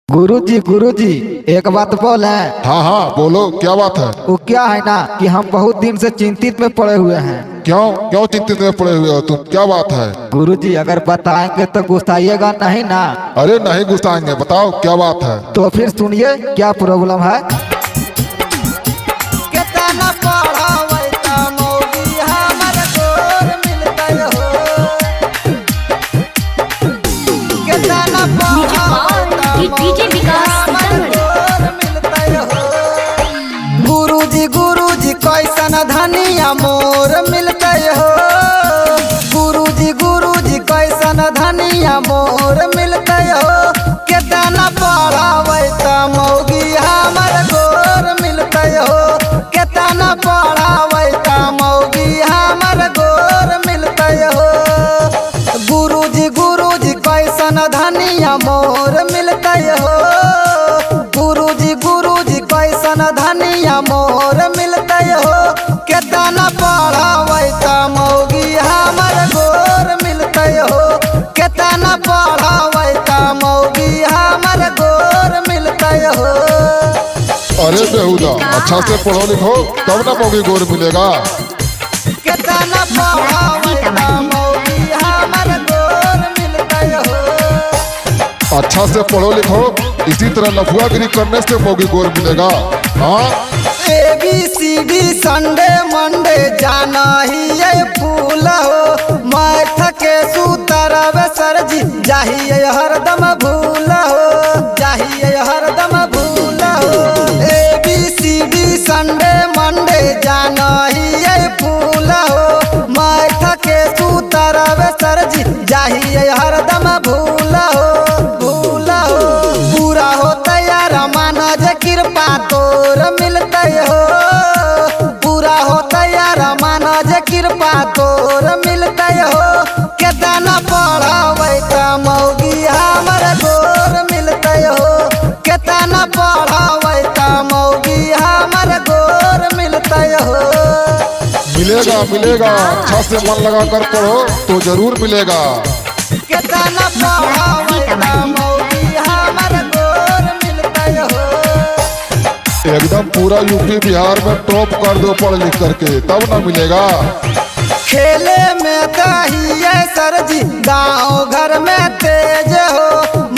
गुरुजी एक बात बोले। हाँ हाँ बोलो, क्या बात है? वो क्या है ना कि हम बहुत दिन से चिंतित में पड़े हुए हैं। क्यों क्यों चिंतित में पड़े हुए हो तुम? क्या बात है? गुरुजी अगर बताएंगे तो गुस्साइएगा नहीं ना? अरे नहीं गुस्साएंगे, बताओ क्या बात है। तो फिर सुनिए क्या प्रॉब्लम है। गुरुजी कैसन धनिया मोर मिलते हो। गुरुजी कैसन धनिया मोर मिलते हो। केतना पढ़ावे त मौगी हमर गोर मिलते हो। केतना पढ़ावे त मौगी हमर गोर मिलते हो। गुरुजी कैसन धनिया मोर मिलते हो। गुरुजी कैसन धनिया मोर मिलते हो। केतना पढ़ावे त मौगी हमर गोर मिलते हो। केतना पढ़ावे त मौगी हमर गोर मिलते हो। अरे बेहुदा, अच्छा से पढ़ो लिखो तब ना मौगी गोर मिलेगा। केतना पढ़ावे त मौगी हमर गोर मिलते हो। अच्छा से पढ़ो लिखो, इसी तरह लफुआगिरी करने से मौगी गोर मिलेगा। हाँ ABCD संडे मंडे जाना ही ये फूल हो। मैथ के सूत्रवे सरजी चाहिए हरदम भूल हो। चाहिए हरदम भूल हो। ABCD संडे मंडे जाना ही ये फूल हो। मैथ के सूत्रवे सरजी चाहिए हरदम भूल हो। पूरा हो तैयार माना जे कृपा तोर मिलते हो। पूरा हो तैयार माना जे कृपा तोर मिलते हो। केतना पढ़ावे त मौगी हमर गोर मिलते हो। केतना पढ़ावे त मौगी हमर गोर मिलते हो। मिलेगा मिलेगा, अच्छा से मन लगा कर पढ़ो तो जरूर मिलेगा। केतना पढ़ावे त मौगी हमर गोर मिलते हो। एकदम पूरा यूपी बिहार में टॉप कर दो पढ़ लिख करके, तब ना मिलेगा। खेले में कहिए सरजी गाँव घर में तेज हो।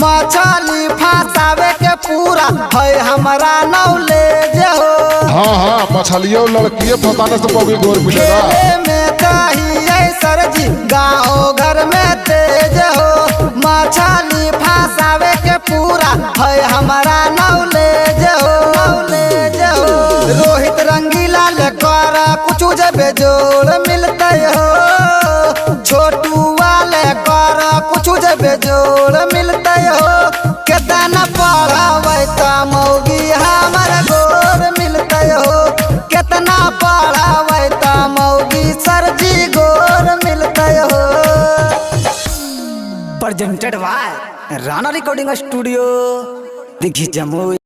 मछली फंसावे के पूरा है हमारा नॉलेज हो। हाँ हाँ, मछलियों लड़कियों फंसाने से मौगी गोर मिलेगा। खेले में कहिए सरजी गाँव घर में तेज हो। मछली फंसावे के पूरा है हमारा नॉलेज हो। रोहित रंगीला लेकर कुछ जब जोड़ मिलते हो। छोटू वाले कर कुछ जब जोड़ मिलते हो। केतना पढ़ावे त मौगी हमर गोर मिलते हो। केतना पढ़ावे त मौगी सरजी गोर मिलते हो। Presented by Rana recording studio, Digghi Jamui.